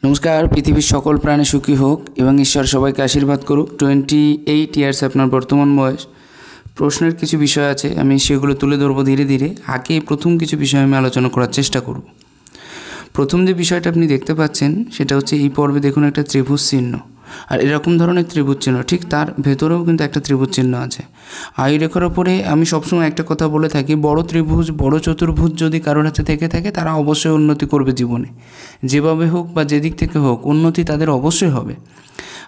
নমস্কার। পৃথিবীর সকল প্রাণী সুখী হোক এবং ঈশ্বর সবাইকে আশীর্বাদ করুক। 28 ইয়ার্স আপনার বর্তমান বয়স। প্রশ্নের কিছু বিষয় আছে, আমি সেগুলো তুলে ধরবো ধীরে ধীরে। আগে প্রথম কিছু বিষয় আমি আলোচনা করার চেষ্টা করব। প্রথম যে বিষয়টা আপনি দেখতে পাচ্ছেন সেটা হচ্ছে এই পর্বে দেখুন একটা ত্রিভুজ চিহ্ন, আর এরকম ধরনের ত্রিভুজ চিহ্ন ঠিক তার ভেতরেও কিন্তু একটা ত্রিভুজ চিহ্ন আছে। আয়ুরেখার ওপরে আমি সবসময় একটা কথা বলে থাকি, বড় ত্রিভুজ বড় চতুর্ভুজ যদি কারোর হাতে থেকে থাকে তারা অবশ্যই উন্নতি করবে জীবনে, যেভাবে হোক বা যেদিক থেকে হোক উন্নতি তাদের অবশ্যই হবে।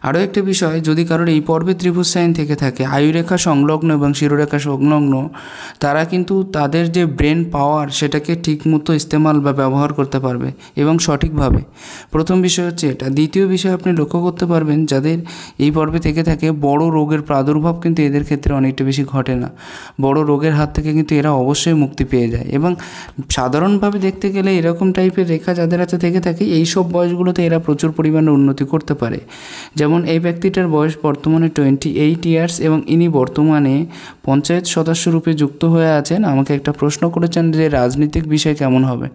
আরও একটা বিষয়, যদি কারোর এই পর্বে ত্রিভুজ সাইন থেকে থাকে আয়ুরেখা সংলগ্ন এবং শিরোরেখা সংলগ্ন, তারা কিন্তু তাদের যে ব্রেন পাওয়ার সেটাকে ঠিকমতো ইস্তেমাল বা ব্যবহার করতে পারবে এবং সঠিকভাবে। প্রথম বিষয় হচ্ছে এটা। দ্বিতীয় বিষয়, আপনি লক্ষ্য করতে পারবেন যাদের এই পর্বে থেকে থাকে বড় রোগের প্রাদুর্ভাব কিন্তু এদের ক্ষেত্রে অনেকটা বেশি ঘটে না। বড় রোগের হাত থেকে কিন্তু এরা অবশ্যই মুক্তি পেয়ে যায়। এবং সাধারণভাবে দেখতে গেলে এরকম টাইপের রেখা যাদের হাতে থেকে থাকে এইসব বয়সগুলোতে এরা প্রচুর পরিমাণে উন্নতি করতে পারে। যেমন এই ব্যক্তিটার বয়স বর্তমানে 28 ইয়ার্স এবং ইনি বর্তমানে পঞ্চায়েত সদস্য রূপে যুক্ত হয়ে আছেন। আমাকে একটা প্রশ্ন করেছেন যে রাজনৈতিক বিষয় কেমন হবে।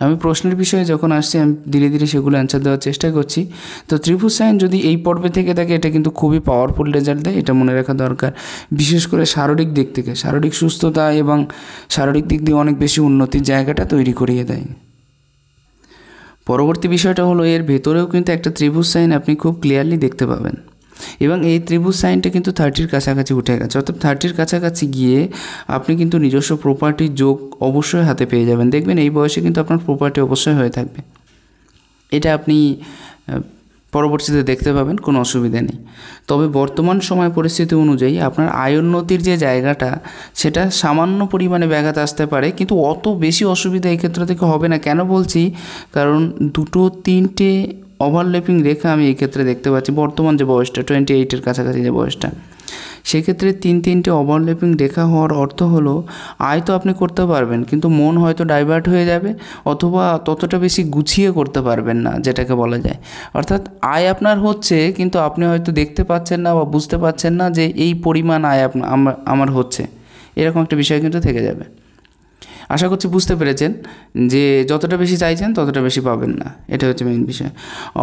আমি প্রশ্নের বিষয়ে যখন আসছি আমি ধীরে ধীরে সেগুলো অ্যান্সার দেওয়ার চেষ্টা করছি। তো ত্রিভুজ সাইন যদি এই পর্বে থেকে থাকে এটা কিন্তু খুবই পাওয়ারফুল রেজাল্ট দেয়, এটা মনে রাখা দরকার। বিশেষ করে শারীরিক দিক থেকে, শারীরিক সুস্থতা এবং শারীরিক দিক দিয়ে অনেক বেশি উন্নতির জায়গাটা তৈরি করিয়ে দেয়। পরবর্তী বিষয়টা হলো এর ভেতরেও কিন্তু একটা ত্রিভুজ সাইন আপনি খুব ক্লিয়ারলি দেখতে পাবেন, এবং এই ত্রিভুজ সাইনটা কিন্তু 30-র কাছাকাছি উঠে গেছে। অর্থাৎ 30-র কাছাকাছি গিয়ে আপনি কিন্তু নিজস্ব প্রপার্টির যোগ অবশ্যই হাতে পেয়ে যাবেন। দেখবেন এই বয়সে কিন্তু আপনার প্রপার্টি অবশ্যই হয়ে থাকবে, এটা আপনি পরবর্তীতে দেখতে পাবেন, কোনো অসুবিধা নেই। তবে বর্তমান সময় পরিস্থিতি অনুযায়ী আপনার আয়োন্নতির যে জায়গাটা সেটা সামান্য পরিমাণে ব্যাঘাত আসতে পারে, কিন্তু অত বেশি অসুবিধা এই ক্ষেত্র থেকে হবে না। কেন বলছি, কারণ 2-3টে ওভারল্যাপিং রেখা আমি এই ক্ষেত্রে দেখতে পাচ্ছি। বর্তমান যে বয়সটা 28-এর কাছাকাছি যে বয়সটা, সেক্ষেত্রে 3-3টে ওভারল্যাপিং রেখা হওয়ার অর্থ হলো আয় তো আপনি করতে পারবেন, কিন্তু মন হয়তো ডাইভার্ট হয়ে যাবে, অথবা ততটা বেশি গুছিয়ে করতে পারবেন না, যেটাকে বলা যায়। অর্থাৎ আয় আপনার হচ্ছে, কিন্তু আপনি হয়তো দেখতে পাচ্ছেন না বা বুঝতে পারছেন না যে এই পরিমাণ আয় আমার হচ্ছে, এরকম একটা বিষয় কিন্তু থেকে যাবে। আশা করছি বুঝতে পেরেছেন যে যতটা বেশি চাইছেন ততটা বেশি পাবেন না, এটা হচ্ছে মেইন বিষয়।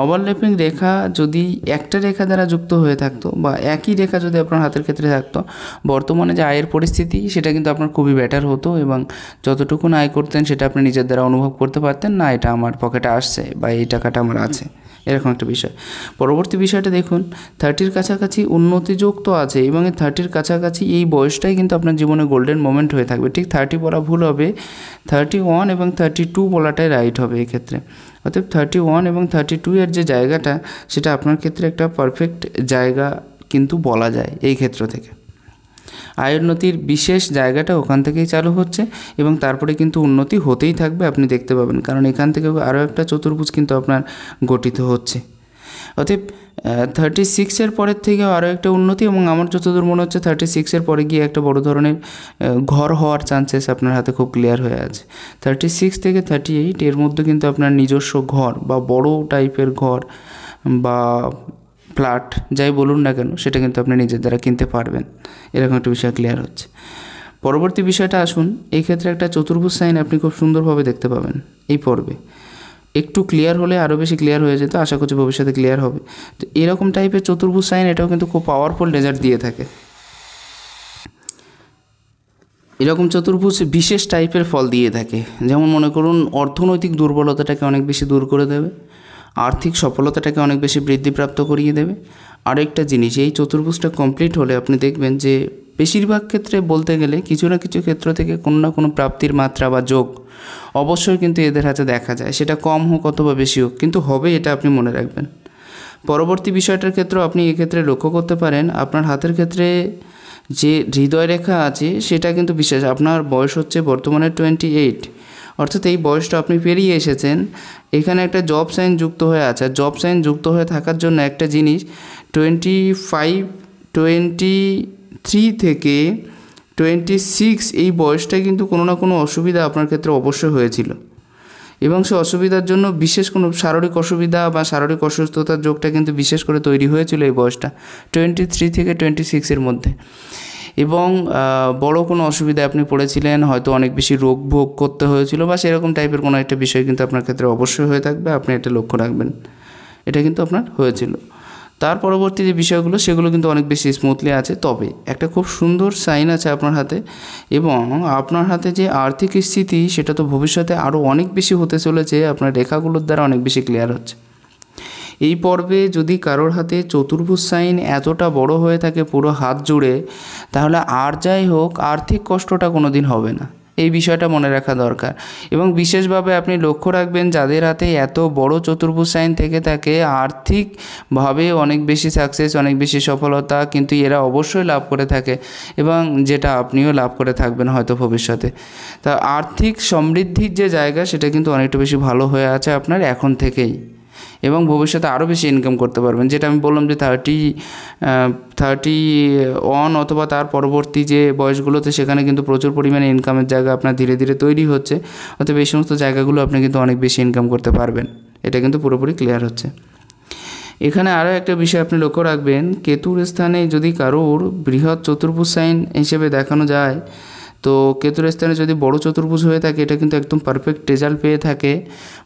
ওভারল্যাপিং রেখা যদি একটা রেখা দ্বারা যুক্ত হয়ে থাকতো বা একই রেখা যদি আপনার হাতের ক্ষেত্রে থাকতো, বর্তমানে যে আয়ের পরিস্থিতি সেটা কিন্তু আপনার খুবই বেটার হতো, এবং যতটুকু আয় করতেন সেটা আপনি নিজের দ্বারা অনুভব করতে পারতেন না, এটা আমার পকেটে আসছে বা এই টাকাটা আমার আছে, এরকম একটা বিষয়। পরবর্তী বিষয়টা দেখুন, 30-র কাছাকাছি উন্নতি যোগ তো আছে, এবং এই 30-র কাছাকাছি এই বয়সটাই কিন্তু আপনার জীবনে গোল্ডেন মোমেন্ট হয়ে থাকবে। ঠিক 30 বলা ভুল হবে, 31 এবং 32 বলাটাই রাইট হবে এক্ষেত্রে। অর্থাৎ 31 এবং 32 এর যে জায়গাটা সেটা আপনার ক্ষেত্রে একটা পারফেক্ট জায়গা কিন্তু বলা যায় এই ক্ষেত্র থেকে। আয়োন্নতির বিশেষ জায়গাটা ওখান থেকেই চালু হচ্ছে, এবং তারপরে কিন্তু উন্নতি হতেই থাকবে, আপনি দেখতে পাবেন। কারণ এখান থেকে আরও একটা চতুর্ভুজ কিন্তু আপনার গঠিত হচ্ছে। অতএব 36-এর পরের থেকেও আরও একটা উন্নতি, এবং আমার যতদূর মনে হচ্ছে 36-এর পরে গিয়ে একটা বড় ধরনের ঘর হওয়ার চান্সেস আপনার হাতে খুব ক্লিয়ার হয়ে আছে। 36 থেকে 38 এর মধ্যে কিন্তু আপনার নিজস্ব ঘর বা বড় টাইপের ঘর বা ফ্ল্যাট যাই বলুন না কেন, সেটা কিন্তু আপনি নিজের দ্বারা কিনতে পারবেন, এরকম একটা বিষয় ক্লিয়ার হচ্ছে। পরবর্তী বিষয়টা আসুন, এই ক্ষেত্রে একটা চতুর্ভুজ সাইন আপনি খুব সুন্দরভাবে দেখতে পাবেন এই পর্বে। একটু ক্লিয়ার হলে আরও বেশি ক্লিয়ার হয়ে যেত, আশা করছি ভবিষ্যতে ক্লিয়ার হবে। তো এরকম টাইপের চতুর্ভুজ সাইন এটাও কিন্তু খুব পাওয়ারফুল রেজাল্ট দিয়ে থাকে। এরকম চতুর্ভুজ বিশেষ টাইপের ফল দিয়ে থাকে, যেমন মনে করুন অর্থনৈতিক দুর্বলতাটাকে অনেক বেশি দূর করে দেবে, আর্থিক সফলতাটাকে অনেক বেশি বৃদ্ধিপ্রাপ্ত করিয়ে দেবে। আরেকটা জিনিস, এই চতুর্ভুজটা কমপ্লিট হলে আপনি দেখবেন যে বেশিরভাগ ক্ষেত্রে বলতে গেলে কিছু না কিছু ক্ষেত্র থেকে কোনো না কোনো প্রাপ্তির মাত্রা বা যোগ অবশ্যই কিন্তু এদের হাতে দেখা যায়, সেটা কম হোক অথবা বেশি হোক, কিন্তু হবে, এটা আপনি মনে রাখবেন। পরবর্তী বিষয়টার ক্ষেত্রেও আপনি এক্ষেত্রে লক্ষ্য করতে পারেন, আপনার হাতের ক্ষেত্রে যে হৃদয় রেখা আছে সেটা কিন্তু বিশেষ। আপনার বয়স হচ্ছে বর্তমানে 28, অর্থাৎ এই বয়সটা আপনি পেরিয়ে এসেছেন। এখানে একটা জব সাইন যুক্ত হয়ে আছে, আর জব সাইন যুক্ত হয়ে থাকার জন্য একটা জিনিস, 23 থেকে 26 এই বয়সটা কিন্তু কোনো না কোনো অসুবিধা আপনার ক্ষেত্রে অবশ্যই হয়েছিল, এবং সে অসুবিধার জন্য বিশেষ কোনো শারীরিক অসুবিধা বা শারীরিক অসুস্থতার যোগটা কিন্তু বিশেষ করে তৈরি হয়েছিল এই বয়সটা 23 থেকে 26-এর মধ্যে। এবং বড় কোনো অসুবিধায় আপনি পড়েছিলেন, হয়তো অনেক বেশি রোগ ভোগ করতে হয়েছিল বা সেরকম টাইপের কোনো একটা বিষয় কিন্তু আপনার ক্ষেত্রে অবশ্যই হয়ে থাকবে, আপনি এটা লক্ষ্য রাখবেন। এটা কিন্তু আপনার হয়েছিল। তার পরবর্তী যে বিষয়গুলো সেগুলো কিন্তু অনেক বেশি স্মুথলি আছে। তবে একটা খুব সুন্দর সাইন আছে আপনার হাতে, এবং আপনার হাতে যে আর্থিক স্থিতি সেটা তো ভবিষ্যতে আরও অনেক বেশি হতে চলেছে, আপনার রেখাগুলোর দ্বারা অনেক বেশি ক্লিয়ার হচ্ছে। এই পর্বে যদি কারোর হাতে চতুর্ভুজ সাইন এতটা বড় হয়ে থাকে পুরো হাত জুড়ে, তাহলে আর যাই হোক আর্থিক কষ্টটা কোনো দিন হবে না, এই বিষয়টা মনে রাখা দরকার। এবং বিশেষভাবে আপনি লক্ষ্য রাখবেন যাদের হাতে এত বড় চতুর্ভুজ সাইন থেকে থাকে, আর্থিকভাবে অনেক বেশি সাকসেস, অনেক বেশি সফলতা কিন্তু এরা অবশ্যই লাভ করে থাকে, এবং যেটা আপনিও লাভ করে থাকবেন হয়তো ভবিষ্যতে। তা আর্থিক সমৃদ্ধির যে জায়গা সেটা কিন্তু অনেকটা বেশি ভালো হয়ে আছে আপনার এখন থেকেই, এবং ভবিষ্যতে আরও বেশি ইনকাম করতে পারবেন। যেটা আমি বললাম যে 31 অথবা তার পরবর্তী যে বয়সগুলোতে সেখানে কিন্তু প্রচুর পরিমাণে ইনকামের জায়গা আপনার ধীরে ধীরে তৈরি হচ্ছে, অতএব এই সমস্ত জায়গাগুলো আপনি কিন্তু অনেক বেশি ইনকাম করতে পারবেন, এটা কিন্তু পুরোপুরি ক্লিয়ার হচ্ছে। এখানে আরও একটা বিষয় আপনি লক্ষ্য রাখবেন, কেতুর স্থানে যদি কারোর বৃহৎ চতুর্ভুজ সাইন হিসেবে দেখানো যায়, তো কেতুর স্থানে যদি বড় চতুর্ভুজ হয়ে থাকে এটা কিন্তু একদম পারফেক্ট রেজাল্ট পেয়ে থাকে।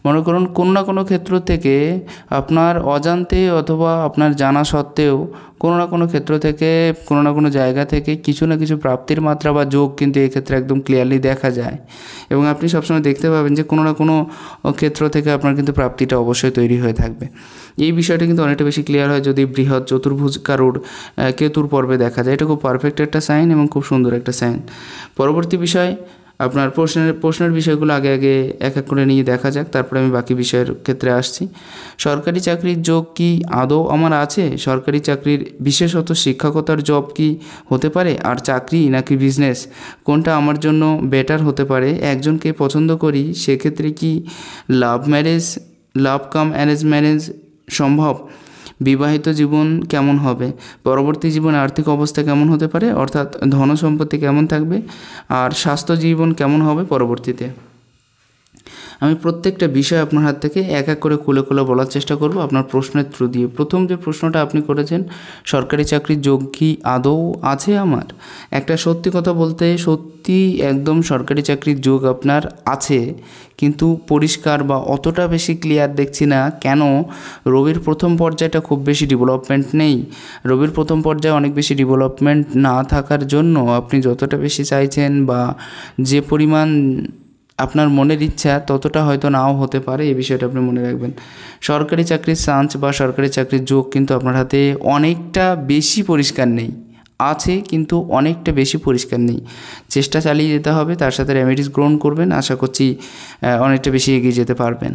মনে করুন কোনো না কোনো ক্ষেত্র থেকে আপনার অজান্তে অথবা আপনার জানা সত্ত্বেও কোনো না কোনো ক্ষেত্র থেকে, কোনো না কোনো জায়গা থেকে কিছু না কিছু প্রাপ্তির মাত্রা বা যোগ কিন্তু এই ক্ষেত্রে একদম ক্লিয়ারলি দেখা যায়, এবং আপনি সবসময় দেখতে পাবেন যে কোনো না কোনো ক্ষেত্র থেকে আপনার কিন্তু প্রাপ্তিটা অবশ্যই তৈরি হয়ে থাকবে। এই বিষয়টা কিন্তু অনেকটা বেশি ক্লিয়ার হয় যদি বৃহৎ চতুর্ভুজ কারোর কেতুর পর্বে দেখা যায়। এটা খুব পারফেক্ট একটা সাইন এবং খুব সুন্দর একটা সাইন। পরবর্তী বিষয় আপনার প্রশ্নের বিষয়গুলো আগে এক এক করে নিয়ে দেখা যাক, তারপরে আমি বাকি বিষয়ের ক্ষেত্রে আসছি। সরকারি চাকরির যোগ কি আদৌ আমার আছে? সরকারি চাকরির বিশেষত শিক্ষকতার জব কি হতে পারে? আর চাকরি নাকি বিজনেস কোনটা আমার জন্য বেটার হতে পারে? একজনকে পছন্দ করি, সেক্ষেত্রে কি লাভ কাম অ্যারেঞ্জ ম্যারেজ সম্ভব? বিবাহিত জীবন কেমন হবে? পরবর্তী জীবনে আর্থিক অবস্থা কেমন হতে পারে, অর্থাৎ ধন সম্পত্তি কেমন থাকবে? আর স্বাস্থ্য জীবন কেমন হবে পরবর্তীতে? আমি প্রত্যেকটা বিষয় আপনার হাত থেকে এক এক করে খুলে খুলে বলার চেষ্টা করব আপনার প্রশ্নের থ্রু দিয়ে। প্রথম যে প্রশ্নটা আপনি করেছেন, সরকারি চাকরির যোগ কি আদৌ আছে আমার? একটা সত্যি কথা বলতে, সত্যি একদম সরকারি চাকরির যোগ আপনার আছে, কিন্তু পরিষ্কার বা অতটা বেশি ক্লিয়ার দেখছি না। কেন? রবির প্রথম পর্যায়টা খুব বেশি ডেভেলপমেন্ট নেই। রবির প্রথম পর্যায়ে অনেক বেশি ডেভেলপমেন্ট না থাকার জন্য আপনি যতটা বেশি চাইছেন বা যে পরিমাণ আপনার মনের ইচ্ছা ততটা হয়তো নাও হতে পারে, এই বিষয়টা আপনি মনে রাখবেন। সরকারি চাকরির চান্স বা সরকারি চাকরির যোগ কিন্তু আপনার হাতে অনেকটা বেশি পরিষ্কার নেই, আছে কিন্তু অনেকটা বেশি পরিষ্কার নেই। চেষ্টা চালিয়ে যেতে হবে, তার সাথে রেমেডিস গ্রহণ করবেন, আশা করছি অনেকটা বেশি এগিয়ে যেতে পারবেন।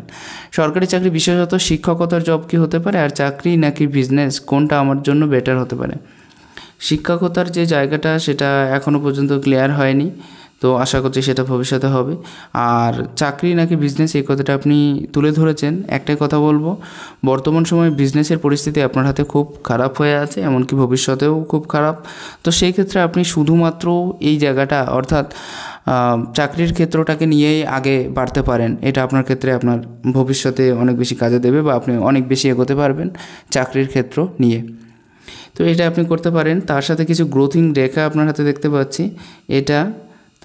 সরকারি চাকরি বিশেষত শিক্ষকতার জব কি হতে পারে? আর চাকরি নাকি বিজনেস কোনটা আমার জন্য বেটার হতে পারে? শিক্ষকতার যে জায়গাটা সেটা এখনও পর্যন্ত ক্লিয়ার হয়নি, তো আশা করছি সেটা ভবিষ্যতে হবে। আর চাকরি নাকি বিজনেস এই কথাটা আপনি তুলে ধরেছেন, একটাই কথা বলবো, বর্তমান সময়ে বিজনেসের পরিস্থিতি আপনার হাতে খুব খারাপ হয়ে আছে, এমনকি ভবিষ্যতেও খুব খারাপ। তো সেই ক্ষেত্রে আপনি শুধুমাত্র এই জায়গাটা অর্থাৎ চাকরির ক্ষেত্রটাকে নিয়েই আগে বাড়তে পারেন, এটা আপনার ক্ষেত্রে আপনার ভবিষ্যতে অনেক বেশি কাজে দেবে বা আপনি অনেক বেশি এগোতে পারবেন চাকরির ক্ষেত্র নিয়ে। তো এটা আপনি করতে পারেন। তার সাথে কিছু গ্রোথিং রেখা আপনার হাতে দেখতে পাচ্ছি, এটা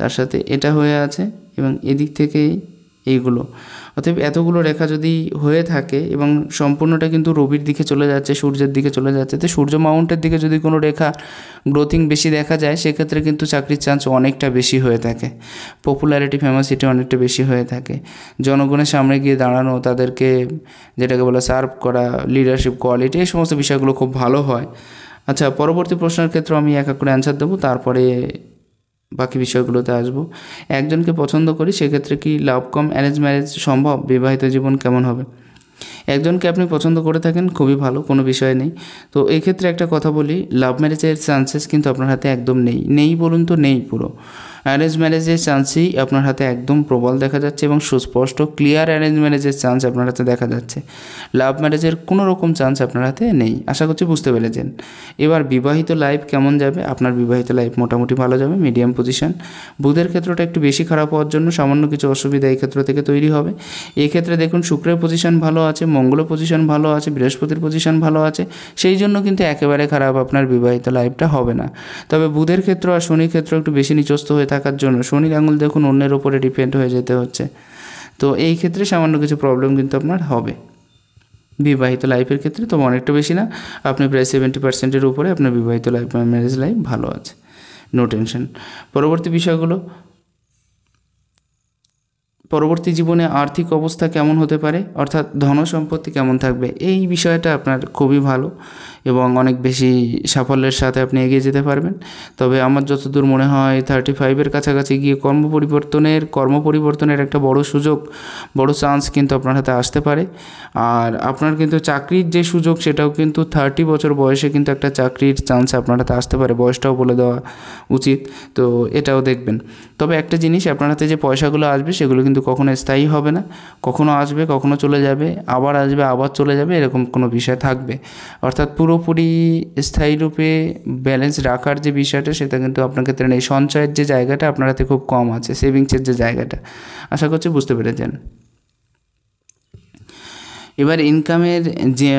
তার সাথে এটা হয়ে আছে এবং এদিক থেকেই এইগুলো, অতএব এতগুলো রেখা যদি হয়ে থাকে এবং সম্পূর্ণটা কিন্তু রবির দিকে চলে যাচ্ছে, সূর্যের দিকে চলে যাচ্ছে, তো সূর্য মাউন্টের দিকে যদি কোনো রেখা গ্রোথিং বেশি দেখা যায় সেক্ষেত্রে কিন্তু চাকরির চান্স অনেকটা বেশি হয়ে থাকে, পপুলারিটি ফেমাসিটি অনেকটা বেশি হয়ে থাকে, জনগণের সামনে গিয়ে দাঁড়ানো, তাদেরকে যেটাকে বলে সার্ভ করা, লিডারশিপ কোয়ালিটি, এই সমস্ত বিষয়গুলো খুব ভালো হয়। আচ্ছা, পরবর্তী প্রশ্নের ক্ষেত্রে আমি এক এক করে অ্যান্সার দেবো, তারপরে বাকি বিষয়গুলোতে আসবো। একজনকে পছন্দ করি, সেক্ষেত্রে কি লাভ কাম অ্যারেঞ্জ ম্যারেজ সম্ভব? বিবাহিত জীবন কেমন হবে? একজনকে আপনি পছন্দ করে থাকেন, খুবই ভালো, কোনো বিষয় নেই। তো এই ক্ষেত্রে একটা কথা বলি, লাভ ম্যারেজের চান্সেস কিন্তু আপনার হাতে একদম নেই বলুন তো নেই পুরো। অ্যারেঞ্জ ম্যারেজের চান্সই আপনার হাতে একদম প্রবল দেখা যাচ্ছে এবং সুস্পষ্ট ক্লিয়ার অ্যারেঞ্জ ম্যারেজের চান্স আপনার হাতে দেখা যাচ্ছে। লাভ ম্যারেজের কোনো রকম চান্স আপনার হাতে নেই, আশা করছি বুঝতে পেরেছেন। এবার বিবাহিত লাইফ কেমন যাবে? আপনার বিবাহিত লাইফ মোটামুটি ভালো যাবে, মিডিয়াম পজিশন। বুধের ক্ষেত্রটা একটু বেশি খারাপ হওয়ার জন্য সামান্য কিছু অসুবিধা এই ক্ষেত্র থেকে তৈরি হবে। এই ক্ষেত্রে দেখুন শুক্রের পজিশন ভালো আছে, মঙ্গলের পজিশন ভালো আছে, বৃহস্পতির পজিশন ভালো আছে, সেই জন্য কিন্তু একেবারে খারাপ আপনার বিবাহিত লাইফটা হবে না। তবে বুধের ক্ষেত্র আর শনির ক্ষেত্র একটু বেশি নিচস্থ হয়ে থাকার জন্য শনির আঙুল দেখুন অন্যের ওপরে ডিপেন্ড হয়ে যেতে হচ্ছে, তো এই ক্ষেত্রে সামান্য কিছু প্রবলেম কিন্তু আপনার হবে বিবাহিত লাইফের ক্ষেত্রে, তবে অনেকটা বেশি না, আপনি প্রায় 70%-এর উপরে আপনার বিবাহিত লাইফ ম্যারেজ লাইফ ভালো আছে, নো টেনশন। পরবর্তী বিষয়গুলো, পরবর্তী জীবনে আর্থিক অবস্থা কেমন হতে পারে, অর্থাৎ ধন সম্পত্তি কেমন থাকবে, এই বিষয়টা আপনার খুবই ভালো এবং অনেক বেশি সাফল্যের সাথে আপনি এগিয়ে যেতে পারবেন। তবে আমার যতদূর মনে হয় 35-এর কাছাকাছি গিয়ে কর্মপরিবর্তনের একটা বড় সুযোগ, বড় চান্স কিন্তু আপনার হাতে আসতে পারে। আর আপনার কিন্তু চাকরির যে সুযোগ সেটাও কিন্তু 30 বছর বয়সে কিন্তু একটা চাকরির চান্স আপনার হাতে আসতে পারে, বয়সটাও বলে দেওয়া উচিত, তো এটাও দেখবেন। তবে একটা জিনিস, আপনার হাতে যে পয়সাগুলো আসবে সেগুলো কিন্তু কখনো স্থায়ী হবে না, কখনো আসবে কখনো চলে যাবে, আবার আসবে আবার চলে যাবে, এরকম কোনো বিষয় থাকবে। অর্থাৎ পুরোপুরি স্থায়ী রূপে ব্যালেন্স রাখার যে বিষয়টা সেটা কিন্তু আপনার ক্ষেত্রে নেই। সঞ্চয়ের যে জায়গাটা আপনার হাতে খুব কম আছে, সেভিংসের যে জায়গাটা, আশা করছি বুঝতে পেরেছেন। এবার ইনকামের যে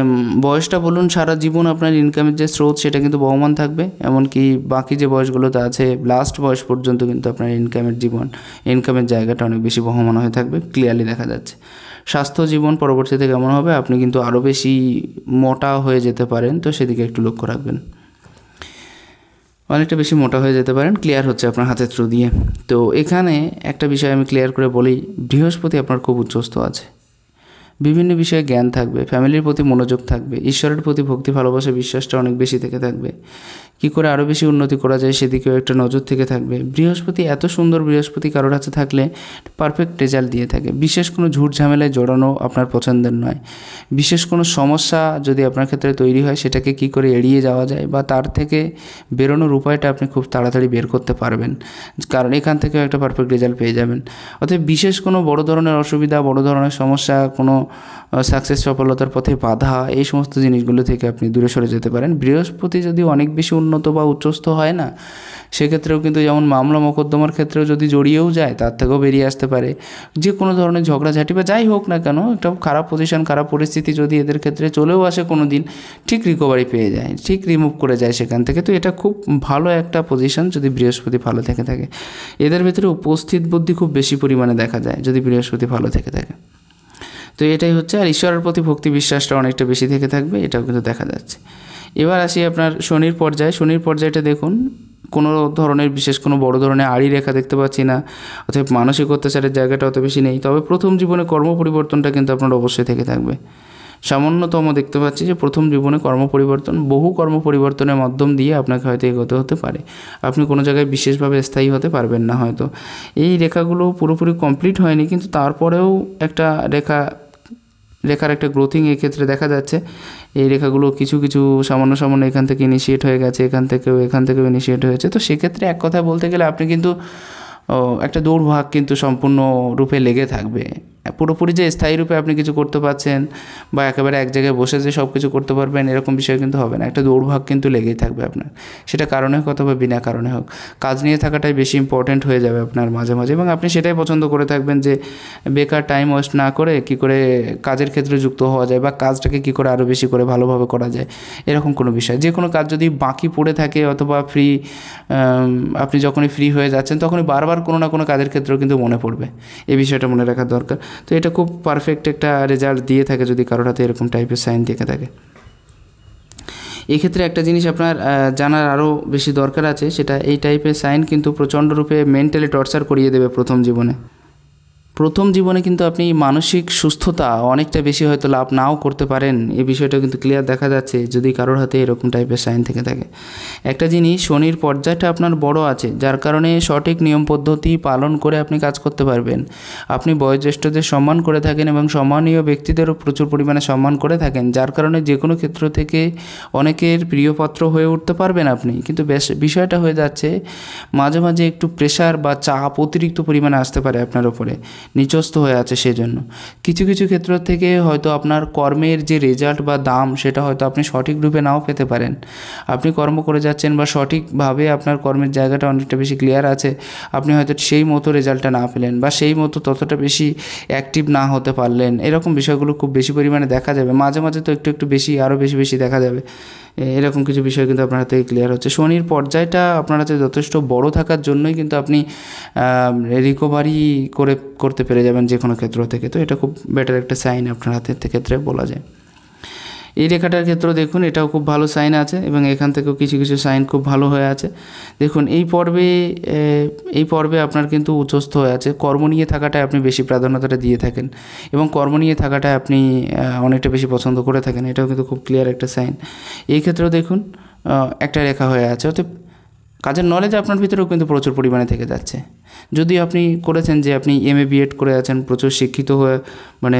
বয়সটা বলুন, সারা জীবন আপনার ইনকামের যে স্রোত সেটা কিন্তু বহমান থাকবে, এমনকি বাকি যে বয়সগুলোতে আছে লাস্ট বয়স পর্যন্ত কিন্তু আপনার ইনকামের জায়গাটা অনেক বেশি বহমান হয়ে থাকবে, ক্লিয়ারলি দেখা যাচ্ছে। স্বাস্থ্য জীবন পরবর্তীতে কেমন হবে, আপনি কিন্তু আরও বেশি মোটা হয়ে যেতে পারেন, তো সেদিকে একটু লক্ষ্য রাখবেন, অনেকটা বেশি মোটা হয়ে যেতে পারেন, ক্লিয়ার হচ্ছে আপনার হাতের থ্রু দিয়ে। তো এখানে একটা বিষয় আমি ক্লিয়ার করে বলি, বৃহস্পতি আপনার খুব উচ্চস্থ আছে, বিভিন্ন বিষয়ে জ্ঞান থাকবে, ফ্যামিলির প্রতি মনোযোগ থাকবে, ঈশ্বরের প্রতি ভক্তি ভালোবাসা বিশ্বাসটা অনেক বেশি থেকে থাকবে, কী করে আরও বেশি উন্নতি করা যায় সেদিকেও একটা নজর থেকে থাকবে। বৃহস্পতি এত সুন্দর, বৃহস্পতি কারোর হাতে থাকলে পারফেক্ট রেজাল্ট দিয়ে থাকে। বিশেষ কোনো ঝুট ঝামেলায় জড়ানো আপনার পছন্দের নয়। বিশেষ কোনো সমস্যা যদি আপনার ক্ষেত্রে তৈরি হয় সেটাকে কী করে এড়িয়ে যাওয়া যায় বা তার থেকে বেরোনোর উপায়টা আপনি খুব তাড়াতাড়ি বের করতে পারবেন, কারণ এখান থেকেও একটা পারফেক্ট রেজাল্ট পেয়ে যাবেন। অতএব বিশেষ কোনো বড় ধরনের অসুবিধা, বড় ধরনের সমস্যা, কোনো সফলতার পথে বাধা, এই সমস্ত জিনিসগুলো থেকে আপনি দূরে সরে যেতে পারেন। বৃহস্পতি যদি অনেক বেশি উন্নত বা উচ্চস্থ হয় না, সেক্ষেত্রেও কিন্তু যেমন মামলা মোকদ্দমার ক্ষেত্রেও যদি জড়িয়েও যায় তার থেকেও বেরিয়ে আসতে পারে। যে কোনো ধরনের ঝগড়াঝাটি বা যাই হোক না কেন, একটা খারাপ পজিশন, খারাপ পরিস্থিতি যদি এদের ক্ষেত্রে চলেও আসে কোনো দিন, ঠিক রিকভারি পেয়ে যায়, ঠিক রিমুভ করে যায় সেখান থেকে। তো এটা খুব ভালো একটা পজিশন যদি বৃহস্পতি ভালো থেকে থাকে। এদের ভিতরে উপস্থিত বুদ্ধি খুব বেশি পরিমাণে দেখা যায় যদি বৃহস্পতি ভালো থেকে থাকে। তো এটাই হচ্ছে। আর ঈশ্বরের প্রতি ভক্তি বিশ্বাসটা অনেকটা বেশি থেকে থাকবে, এটাও কিন্তু দেখা যাচ্ছে। এবার আসি আপনার শনির পর্যায়ে। শনির পর্যায়টা দেখুন, কোনো ধরনের বিশেষ কোনো বড় ধরনের আড়ি রেখা দেখতে পাচ্ছি না, অর্থাৎ মানসিক অত্যাচারের জায়গাটা অত বেশি নেই। তবে প্রথম জীবনে কর্ম পরিবর্তনটা কিন্তু আপনার অবশ্যই থেকে থাকবে। সামান্যতম দেখতে পাচ্ছি যে প্রথম জীবনে বহু কর্ম পরিবর্তনের মাধ্যম দিয়ে আপনাকে হয়তো এগোতে হতে পারে। আপনি কোনো জায়গায় বিশেষভাবে স্থায়ী হতে পারবেন না হয়তো। এই রেখাগুলো পুরোপুরি কমপ্লিট হয়নি, কিন্তু তারপরেও একটা রেখার একটা গ্রোথিং এক্ষেত্রে দেখা যাচ্ছে। এই রেখাগুলো কিছু কিছু সামান্য এখান থেকে ইনিশিয়েট হয়ে গেছে, এখান থেকেও ইনিশিয়েট হয়েছে। তো সেক্ষেত্রে এক কথায় বলতে গেলে আপনি কিন্তু একটা দৌড়ভাগ কিন্তু সম্পূর্ণরূপে লেগে থাকবে। পুরোপুরি যে স্থায়ী রূপে আপনি কিছু করতে পারছেন বা একেবারে এক জায়গায় বসে যে সব কিছু করতে পারবেন এরকম বিষয় কিন্তু হবে না। একটা দৌড়ভাগ কিন্তু লেগেই থাকবে আপনার, সেটা কারণে হোক অথবা বিনা কারণে হোক। কাজ নিয়ে থাকাটাই বেশি ইম্পর্ট্যান্ট হয়ে যাবে আপনার মাঝে মাঝে, এবং আপনি সেটাই পছন্দ করে থাকবেন যে বেকার টাইম ওয়েস্ট না করে কী করে কাজের ক্ষেত্রে যুক্ত হওয়া যায় বা কাজটাকে কী করে আরও বেশি করে ভালোভাবে করা যায়, এরকম কোনো বিষয়। যে কোনো কাজ যদি বাকি পড়ে থাকে অথবা আপনি যখনই ফ্রি হয়ে যাচ্ছেন তখনই বারবার কোনো না কোনো কাজের ক্ষেত্রেও কিন্তু মনে পড়বে, এই বিষয়টা মনে রাখা দরকার। তো এটা খুব পারফেক্ট একটা রেজাল্ট দিয়ে থাকে যদি কারোর হাতে এরকম টাইপের সাইন থেকে থাকে। এক্ষেত্রে একটা জিনিস আপনার জানার আরও বেশি দরকার আছে, সেটা এই টাইপের সাইন কিন্তু প্রচণ্ডরূপে মেন্টালি টর্চার করিয়ে দেবে প্রথম জীবনে কিন্তু আপনি মানসিক সুস্থতা অনেকটা বেশি হয়তো লাভ নাও করতে পারেন, এই বিষয়টা কিন্তু ক্লিয়ার দেখা যাচ্ছে যদি কারোর হাতে এরকম টাইপের সাইন থেকে থাকে। একটা জিনিস, শনির পর্যায়টা আপনার বড় আছে, যার কারণে সঠিক নিয়ম পদ্ধতি পালন করে আপনি কাজ করতে পারবেন। আপনি বয়োজ্যেষ্ঠদের সম্মান করে থাকেন এবং সম্মানীয় ব্যক্তিদেরও প্রচুর পরিমাণে সম্মান করে থাকেন, যার কারণে যে কোনো ক্ষেত্র থেকে অনেকের প্রিয়পাত্র হয়ে উঠতে পারবেন আপনি। কিন্তু বিষয়টা হয়ে যাচ্ছে মাঝে মাঝে একটু প্রেশার বা চাপ অতিরিক্ত পরিমাণে আসতে পারে আপনার ওপরে। নিচস্থ হয়ে আছে সেজন্য। কিছু কিছু ক্ষেত্র থেকে হয়তো আপনার কর্মের যে রেজাল্ট বা দাম সেটা হয়তো আপনি সঠিক রূপে নাও পেতে পারেন। আপনি কর্ম করে যাচ্ছেন বা সঠিকভাবে আপনার কর্মের জায়গাটা অনেকটা বেশি ক্লিয়ার আছে, আপনি হয়তো সেই মতো রেজাল্টটা না পেলেন বা সেই মতো ততটা বেশি অ্যাক্টিভ না হতে পারলেন। এরকম বিষয়গুলো খুব বেশি পরিমাণে দেখা যাবে, মাঝে মাঝে তো একটু একটু বেশি, আরও বেশি বেশি দেখা যাবে। এরকম কিছু বিষয় কিন্তু আপনার হাতে ক্লিয়ার হচ্ছে। শনির পর্যায়টা আপনার হাতে যথেষ্ট বড় থাকার জন্যই কিন্তু আপনি রিকভারি করতে পেরে যাবেন যে কোনো ক্ষেত্র থেকে। তো এটা খুব বেটার একটা সাইন আপনার হাতের ক্ষেত্রে বলা যায়। এই রেখাটার ক্ষেত্রে দেখুন এটাও খুব ভালো সাইন আছে এবং এখান থেকেও কিছু কিছু সাইন খুব ভালো হয়ে আছে। দেখুন এই পর্বে আপনার কিন্তু উচ্চস্থ হয়ে আছে, কর্ম নিয়ে থাকাটায় আপনি বেশি প্রাধান্যতাটা দিয়ে থাকেন এবং কর্ম নিয়ে থাকাটায় আপনি অনেকটা বেশি পছন্দ করে থাকেন, এটাও কিন্তু খুব ক্লিয়ার একটা সাইন। এই ক্ষেত্রেও দেখুন একটা রেখা হয়ে আছে, অর্থাৎ কাজের নলেজ আপনার ভিতরেও কিন্তু প্রচুর পরিমাণে থেকে যাচ্ছে। যদি আপনি করেছেন যে আপনি এমএ বিএড করে আছেন, প্রচুর শিক্ষিত হয়ে মানে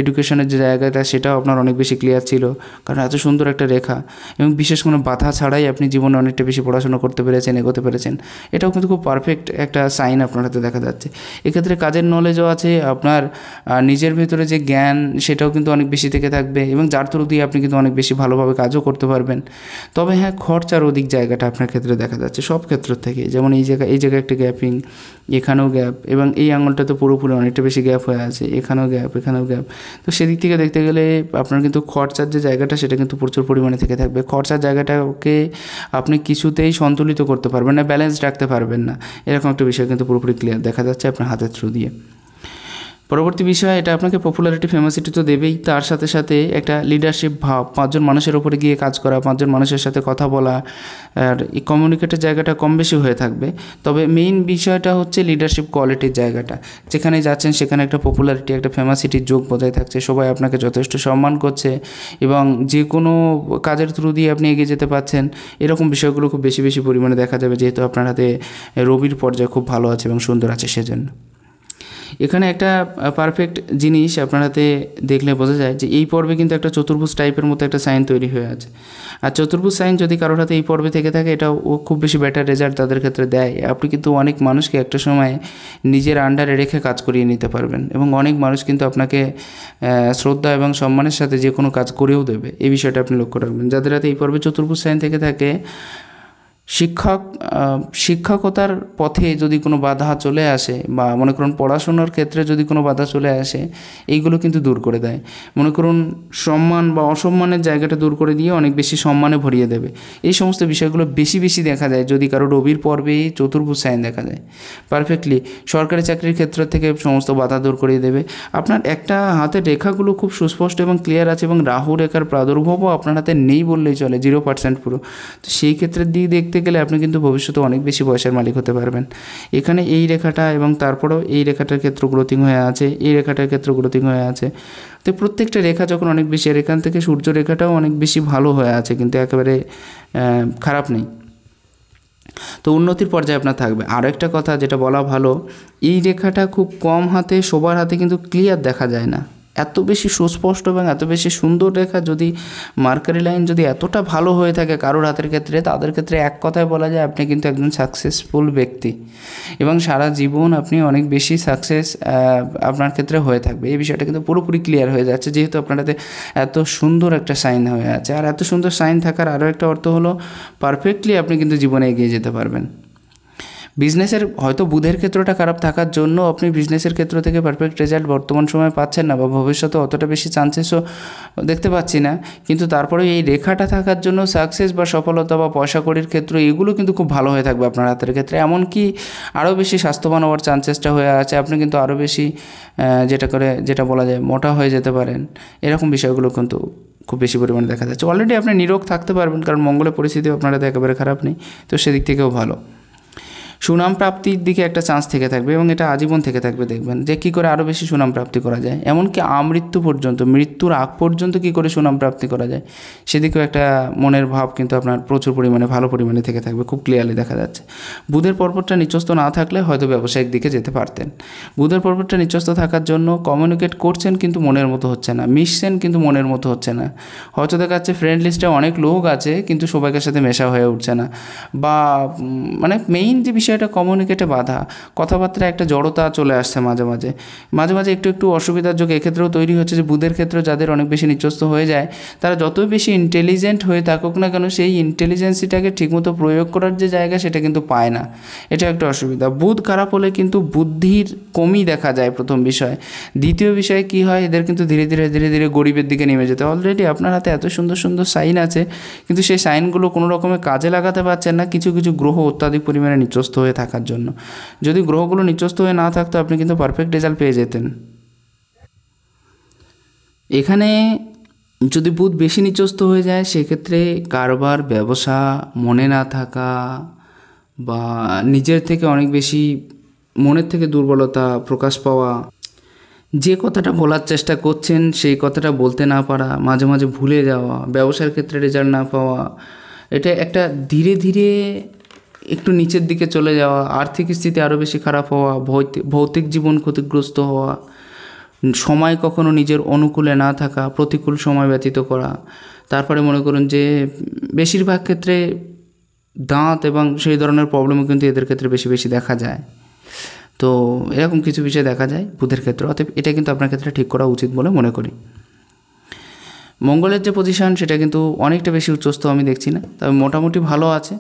এডুকেশনের যে জায়গাটা সেটাও আপনার অনেক বেশি ক্লিয়ার ছিল, কারণ এত সুন্দর একটা রেখা এবং বিশেষ কোনো বাধা ছাড়াই আপনি জীবনে অনেকটা বেশি পড়াশোনা করতে পেরেছেন, এগোতে পেরেছেন, এটাও কিন্তু খুব পারফেক্ট একটা সাইন আপনার হাতে দেখা যাচ্ছে। এক্ষেত্রে কাজের নলেজও আছে, আপনার নিজের ভিতরে যে জ্ঞান সেটাও কিন্তু অনেক বেশি থেকে থাকবে এবং যার থ্রু দিয়ে আপনি কিন্তু অনেক বেশি ভালোভাবে কাজও করতে পারবেন। তবে হ্যাঁ, খরচার অধিক জায়গাটা আপনার ক্ষেত্রে দেখা যাচ্ছে সব ক্ষেত্র থেকে, যেমন এই জায়গায় একটা গ্যাপিং, এখানেও গ্যাপ এবং এই আঙুলটা তো পুরোপুরি অনেকটা বেশি গ্যাপ হয়ে আছে, এখানেও গ্যাপ, এখানেও গ্যাপ। তো সেদিক থেকে দেখতে গেলে আপনার কিন্তু খরচার যে জায়গাটা সেটা কিন্তু প্রচুর পরিমাণে থেকে থাকবে। খরচার জায়গাটাকে আপনি কিছুতেই সন্তুলিত করতে পারবেন না, ব্যালেন্স রাখতে পারবেন না, এরকম একটা বিষয় কিন্তু পুরোপুরি ক্লিয়ার দেখা যাচ্ছে আপনার হাতের থ্রু দিয়ে। পরবর্তী বিষয়, এটা আপনাকে পপুলারিটি ফেমাসিটি তো দেবেই, তার সাথে সাথে একটা লিডারশিপ ভাব, 5 জন মানুষের ওপরে গিয়ে কাজ করা, 5 জন মানুষের সাথে কথা বলা, আর এই কমিউনিকেটের জায়গাটা কম বেশি হয়ে থাকবে। তবে মেইন বিষয়টা হচ্ছে লিডারশিপ কোয়ালিটির জায়গাটা, যেখানে যাচ্ছেন সেখানে একটা পপুলারিটি, একটা ফেমাসিটির যোগ বজায় থাকছে, সবাই আপনাকে যথেষ্ট সম্মান করছে এবং যে কোনো কাজের থ্রু দিয়ে আপনি এগিয়ে যেতে পারছেন, এরকম বিষয়গুলো খুব বেশি বেশি পরিমাণে দেখা যাবে, যেহেতু আপনার হাতে রবির পর্যায়ে খুব ভালো আছে এবং সুন্দর আছে সেজন্য। এখানে একটা পারফেক্ট জিনিস আপনার হাতে দেখলে বোঝা যায় যে এই পর্বে কিন্তু একটা চতুর্ভুজ টাইপের মতো একটা সাইন তৈরি হয়ে আছে। আর চতুর্ভুজ সাইন যদি কারোর হাতে এই পর্বে থেকে থাকে, এটা ও খুব বেশি বেটার রেজাল্ট তাদের ক্ষেত্রে দেয়। আপনি কিন্তু অনেক মানুষকে একটা সময় নিজের আন্ডারে রেখে কাজ করিয়ে নিতে পারবেন এবং অনেক মানুষ কিন্তু আপনাকে শ্রদ্ধা এবং সম্মানের সাথে যে কোনো কাজ করেও দেবে, এই বিষয়টা আপনি লক্ষ্য রাখবেন। যাদের হাতে এই পর্বে চতুর্ভুজ সাইন থেকে থাকে, শিক্ষকতার পথে যদি কোনো বাধা চলে আসে বা মনে করুন পড়াশোনার ক্ষেত্রে যদি কোনো বাধা চলে আসে, এইগুলো কিন্তু দূর করে দেয়। মনে করুন সম্মান বা অসম্মানের জায়গাটা দূর করে দিয়ে অনেক বেশি সম্মানে ভরিয়ে দেবে। এই সমস্ত বিষয়গুলো বেশি বেশি দেখা যায় যদি কারো রবির পর্বে চতুর্ভুজ সাইন দেখা যায়। পারফেক্টলি সরকারি চাকরির ক্ষেত্র থেকে সমস্ত বাধা দূর করিয়ে দেবে। আপনার একটা হাতের রেখাগুলো খুব সুস্পষ্ট এবং ক্লিয়ার আছে এবং রাহু রেখার প্রাদুর্ভাবও আপনার হাতে নেই বললেই চলে, 0% পুরো। তো সেই ক্ষেত্রের দিকে দেখতে গেলে আপনি কিন্তু ভবিষ্যতে অনেক বেশি পয়সার মালিক হতে পারবেন। এখানে এই রেখাটা এবং তারপরেও এই রেখাটার ক্ষেত্রে গ্রোথিং হয়ে আছে, এই রেখাটার ক্ষেত্রে গ্রোথিং হয়ে আছে। তো প্রত্যেকটা রেখা যখন অনেক বেশি, আর এখান থেকে সূর্য রেখাটাও অনেক বেশি ভালো হয়ে আছে, কিন্তু একেবারে খারাপ নেই। তো উন্নতির পর্যায়ে আপনার থাকবে। আরও একটা কথা যেটা বলা ভালো, এই রেখাটা খুব কম হাতে, সবার হাতে কিন্তু ক্লিয়ার দেখা যায় না। এত বেশি সুস্পষ্ট এবং এত বেশি সুন্দর রেখা, যদি মার্কারি লাইন যদি এতটা ভালো হয়ে থাকে কারোর হাতের ক্ষেত্রে, তাদের ক্ষেত্রে এক কথায় বলা যায় আপনি কিন্তু একজন সাকসেসফুল ব্যক্তি এবং সারা জীবন আপনি অনেক বেশি সাকসেস আপনার ক্ষেত্রে হয়ে থাকবে। এই বিষয়টা কিন্তু পুরোপুরি ক্লিয়ার হয়ে যাচ্ছে, যেহেতু আপনার হাতে এত সুন্দর একটা সাইন হয়ে আছে। আর এত সুন্দর সাইন থাকার আরও একটা অর্থ হলো পারফেক্টলি আপনি কিন্তু জীবনে এগিয়ে যেতে পারবেন। বিজনেসের হয়তো বুধের ক্ষেত্রটা খারাপ থাকার জন্য আপনি বিজনেসের ক্ষেত্র থেকে পারফেক্ট রেজাল্ট বর্তমান সময়ে পাচ্ছেন না বা ভবিষ্যতে অতটা বেশি চান্সেসও দেখতে পাচ্ছি না, কিন্তু তারপরে এই রেখাটা থাকার জন্য সাকসেস বা সফলতা বা পয়সা কড়ির ক্ষেত্র এগুলো কিন্তু খুব ভালো হয়ে থাকবে আপনার হাতের ক্ষেত্রে। এমনকি আরও বেশি স্বাস্থ্যবান হওয়ার চান্সেসটা হয়ে আছে, আপনি কিন্তু আরও বেশি যেটা বলা যায় মোটা হয়ে যেতে পারেন, এরকম বিষয়গুলো কিন্তু খুব বেশি পরিমাণে দেখা যাচ্ছে। অলরেডি আপনি নিরোগ থাকতে পারবেন, কারণ মঙ্গলের পরিস্থিতি আপনার হাতে একেবারে খারাপ নেই, তো সেদিক থেকেও ভালো। সুনাম প্রাপ্তির দিকে একটা চান্স থেকে থাকবে এবং এটা আজীবন থেকে থাকবে। দেখবেন যে কী করে আরও বেশি সুনাম প্রাপ্তি করা যায়, এমনকি আমৃত্যু পর্যন্ত, মৃত্যুর আগ পর্যন্ত কী করে সুনাম প্রাপ্তি করা যায়, সেদিকেও একটা মনের ভাব কিন্তু আপনার প্রচুর পরিমাণে ভালো পরিমাণে থেকে থাকবে, খুব ক্লিয়ারলি দেখা যাচ্ছে। বুধের পর্বতটা নিচস্থ না থাকলে হয়তো ব্যবসায়িক দিকে যেতে পারতেন। বুধের পর্বতটা নিচস্থ থাকার জন্য কমিউনিকেট করছেন কিন্তু মনের মতো হচ্ছে না, মিশছেন কিন্তু মনের মতো হচ্ছে না, হয়তো দেখা যাচ্ছে ফ্রেন্ড লিস্টে অনেক লোক আছে কিন্তু সবাইকার সাথে মেশা হয়ে উঠছে না, বা মানে মেইন যে বিষয়টা কমিউনিকেটে বাধা, কথাবার্তায় একটা জড়তা চলে আসছে মাঝে মাঝে মাঝে মাঝে একটু একটু অসুবিধার যোগ এক্ষেত্রেও তৈরি হচ্ছে যে বুধের ক্ষেত্রেও যাদের অনেক বেশি নিচস্থ হয়ে যায়, তারা যতই বেশি ইন্টেলিজেন্ট হয়ে থাকুক না কেন সেই ইন্টেলিজেন্সিটাকে ঠিকমতো প্রয়োগ করার যে জায়গা সেটা কিন্তু পায় না, এটা একটা অসুবিধা। বুধ খারাপ হলে কিন্তু বুদ্ধির কমই দেখা যায় প্রথম বিষয়। দ্বিতীয় বিষয়ে কি হয়, এদের কিন্তু ধীরে ধীরে ধীরে ধীরে গরিবের দিকে নেমে যেতে, অলরেডি আপনার হাতে এত সুন্দর সুন্দর সাইন আছে কিন্তু সেই সাইনগুলো কোনো রকমে কাজে লাগাতে পারছেন না কিছু কিছু গ্রহ অত্যাধিক পরিমাণে নিচস্থ হয়ে থাকার জন্য। যদি গ্রহগুলো নিচস্থ হয়ে না থাকতো আপনি কিন্তু পারফেক্ট রেজাল্ট পেয়ে যেতেন। এখানে যদি বুধ বেশি নিচস্থ হয়ে যায় সেক্ষেত্রে কারবার, ব্যবসা, মনে না থাকা বা নিজের থেকে অনেক বেশি মনের থেকে দুর্বলতা প্রকাশ পাওয়া, যে কথাটা বলার চেষ্টা করছেন সেই কথাটা বলতে না পারা, মাঝে মাঝে ভুলে যাওয়া, ব্যবসার ক্ষেত্রে রেজাল্ট না পাওয়া, এটা একটা ধীরে ধীরে একটু নিচের দিকে চলে যাওয়া, আর্থিক স্থিতি আরও বেশি খারাপ হওয়া, ভৌতিক জীবন ক্ষতিগ্রস্ত হওয়া, সময় কখনো নিজের অনুকূলে না থাকা, প্রতিকূল সময় ব্যতীত করা। তারপরে মনে করুন যে বেশিরভাগ ক্ষেত্রে দাঁত এবং সেই ধরনের প্রবলেমও কিন্তু এদের ক্ষেত্রে বেশি বেশি দেখা যায়। তো এরকম কিছু বিষয় দেখা যায় বুধের ক্ষেত্রে, অতএব এটা কিন্তু আপনার ক্ষেত্রে ঠিক করা উচিত বলে মনে করি। মঙ্গলের যে পজিশন সেটা কিন্তু অনেকটা বেশি উচ্চস্থ আমি দেখছি না, তবে মোটামুটি ভালো আছে।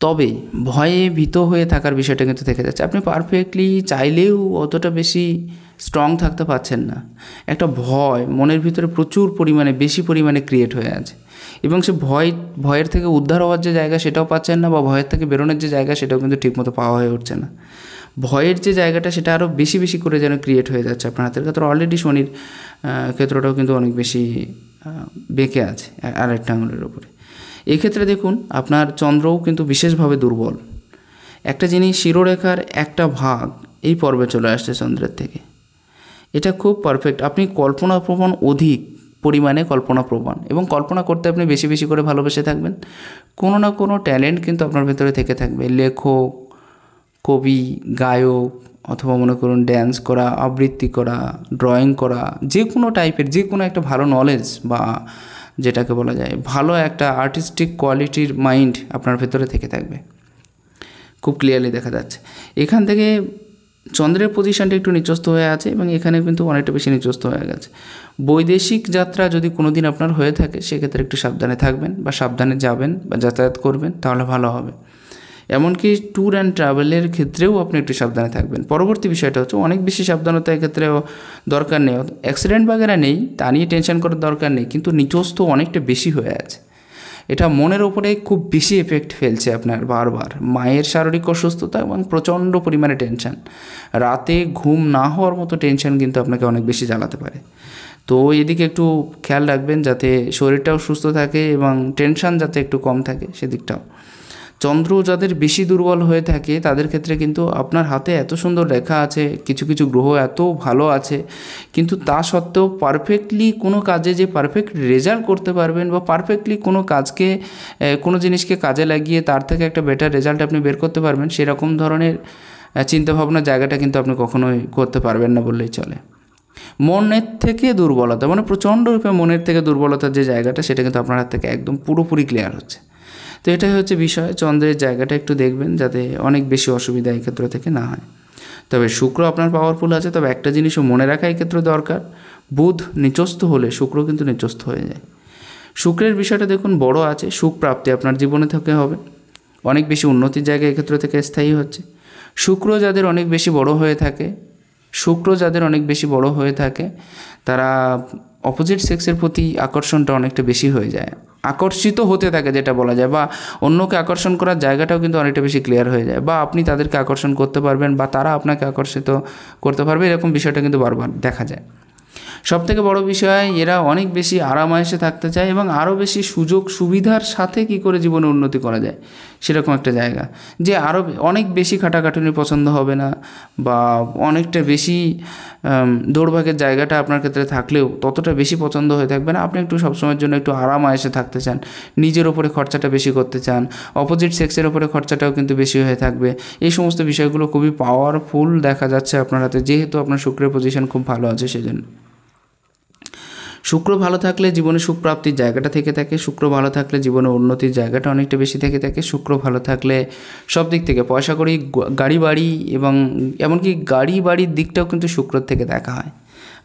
তবে ভয়ে ভীত হয়ে থাকার বিষয়টা কিন্তু থেকে যাচ্ছে, আপনি পারফেক্টলি চাইলেও অতটা বেশি স্ট্রং থাকতে পারছেন না, একটা ভয় মনের ভিতরে প্রচুর পরিমাণে বেশি পরিমাণে ক্রিয়েট হয়ে আছে এবং সে ভয়ের থেকে উদ্ধার হওয়ার যে জায়গা সেটাও পাচ্ছেন না, বা ভয়ের থেকে বেরোনোর যে জায়গা সেটাও কিন্তু ঠিকমতো পাওয়া হয়ে উঠছে না। ভয়ের যে জায়গাটা সেটা আরও বেশি বেশি করে যেন ক্রিয়েট হয়ে যাচ্ছে আপনার হাতের ক্ষেত্রে। অলরেডি শনির ক্ষেত্রটাও কিন্তু অনেক বেশি বেঁকে আছে আরেকটা আঙুলের ওপরে। এক্ষেত্রে দেখুন আপনার চন্দ্রও কিন্তু বিশেষভাবে দুর্বল, একটা জিনিস শিরোরেখার একটা ভাগ এই পর্বে চলে আসছে চন্দ্রের থেকে, এটা খুব পারফেক্ট। আপনি কল্পনাপ্রবণ, অধিক পরিমাণে কল্পনাপ্রবণ, এবং কল্পনা করতে আপনি বেশি বেশি করে ভালোবেসে থাকবেন। কোনো না কোনো ট্যালেন্ট কিন্তু আপনার ভেতরে থেকে থাকবে, লেখক, কবি, গায়ক, অথবা মনে করুন ড্যান্স করা, আবৃত্তি করা, ড্রয়িং করা, যে কোনো টাইপের যে কোনো একটা ভালো নলেজ বা যেটাকে বলা যায় ভালো একটা আর্টিস্টিক কোয়ালিটির মাইন্ড আপনার ভেতরে থেকে থাকবে, খুব ক্লিয়ারলি দেখা যাচ্ছে। এখান থেকে চন্দ্রের পজিশনটা একটু নিচস্থ হয়ে আছে এবং এখানে কিন্তু অনেকটা বেশি নিচস্থ হয়ে গেছে। বৈদেশিক যাত্রা যদি কোনো দিন আপনার হয়ে থাকে সেক্ষেত্রে একটু সাবধানে থাকবেন বা সাবধানে যাবেন বা যাতায়াত করবেন, তাহলে ভালো হবে। এমনকি ট্যুর অ্যান্ড ট্রাভেলের ক্ষেত্রেও আপনি একটু সাবধানে থাকবেন। পরবর্তী বিষয়টা হচ্ছে অনেক বেশি সাবধানতা এক্ষেত্রেও দরকার নেই, অ্যাক্সিডেন্ট বাগেরা নেই, তা নিয়ে টেনশন করার দরকার নেই, কিন্তু নিচস্থ অনেকটা বেশি হয়ে আছে, এটা মনের ওপরে খুব বেশি এফেক্ট ফেলছে আপনার বারবার। মায়ের শারীরিক অসুস্থতা এবং প্রচণ্ড পরিমাণে টেনশন, রাতে ঘুম না হওয়ার মতো টেনশন কিন্তু আপনাকে অনেক বেশি জ্বালাতে পারে। তো এদিকে একটু খেয়াল রাখবেন যাতে শরীরটাও সুস্থ থাকে এবং টেনশন যাতে একটু কম থাকে সেদিকটাও। চন্দ্র যাদের বেশি দুর্বল হয়ে থাকে তাদের ক্ষেত্রে কিন্তু আপনার হাতে এত সুন্দর রেখা আছে, কিছু কিছু গ্রহ এত ভালো আছে, কিন্তু তা সত্ত্বেও পারফেক্টলি কোনো কাজে যে পারফেক্ট রেজাল্ট করতে পারবেন বা পারফেক্টলি কোনো কাজকে কোনো জিনিসকে কাজে লাগিয়ে তার থেকে একটা বেটার রেজাল্ট আপনি বের করতে পারবেন, সেরকম ধরনের চিন্তাভাবনার জায়গাটা কিন্তু আপনি কখনোই করতে পারবেন না বললেই চলে। মনের থেকে দুর্বলতা, মানে প্রচণ্ডরূপে মনের থেকে দুর্বলতার যে জায়গাটা সেটা কিন্তু আপনার হাত থেকে একদম পুরোপুরি ক্লিয়ার হচ্ছে। তো এটাই হচ্ছে বিষয়, চন্দ্রের জায়গাটা একটু দেখবেন যাতে অনেক বেশি অসুবিধা এই ক্ষেত্র থেকে না হয়। তবে শুক্র আপনার পাওয়ারফুল আছে, তবে একটা জিনিসও মনে রাখা এই ক্ষেত্রে দরকার, বুধ নিচস্থ হলে শুক্র কিন্তু নিচস্থ হয়ে যায়। শুক্রের বিষয়টা দেখুন বড় আছে, সুখ প্রাপ্তি আপনার জীবনে থেকে হবে, অনেক বেশি উন্নতির জায়গা এক্ষেত্র থেকে স্থায়ী হচ্ছে। শুক্র যাদের অনেক বেশি বড় হয়ে থাকে, তারা অপোজিট সেক্সের প্রতি আকর্ষণটা অনেকটা বেশি হয়ে যায়, আকর্ষিত হতে থাকে যেটা বলা যায়, বা অন্যকে আকর্ষণ করার জায়গাটাও কিন্তু অনেকটা বেশি ক্লিয়ার হয়ে যায়, বা আপনি তাদেরকে আকর্ষণ করতে পারবেন বা তারা আপনাকে আকর্ষিত করতে পারবে, এরকম বিষয়টা কিন্তু বারবার দেখা যায়। সবথেকে বড় বিষয়, এরা অনেক বেশি আরামায়েশে থাকতে চায় এবং আরও বেশি সুযোগ সুবিধার সাথে কী করে জীবনে উন্নতি করা যায় সেরকম একটা জায়গা, যে আরও অনেক বেশি খাটাখাটুনি পছন্দ হবে না, বা অনেকটা বেশি দৌড়ভাগের জায়গাটা আপনার ক্ষেত্রে থাকলেও ততটা বেশি পছন্দ হয়ে থাকবে না। আপনি একটু সবসময়ের জন্য একটু আরামায়েশে থাকতে চান, নিজের ওপরে খরচাটা বেশি করতে চান, অপোজিট সেক্সের ওপরে খরচাটাও কিন্তু বেশি হয়ে থাকবে। এই সমস্ত বিষয়গুলো খুবই পাওয়ারফুল দেখা যাচ্ছে আপনার হাতে, যেহেতু আপনার শুক্রের পজিশন খুব ভালো আছে সেজন্য। শুক্র ভালো থাকলে জীবনে সুখ প্রাপ্তির জায়গাটা থেকে থাকে, শুক্র ভালো থাকলে জীবনে উন্নতির জায়গাটা অনেকটা বেশি থেকে থাকে, শুক্র ভালো থাকলে সব দিক থেকে পয়সা কড়ি, গাড়ি বাড়ি এবং এমনকি গাড়ি বাড়ির দিকটাও কিন্তু শুক্রর থেকে দেখা হয়।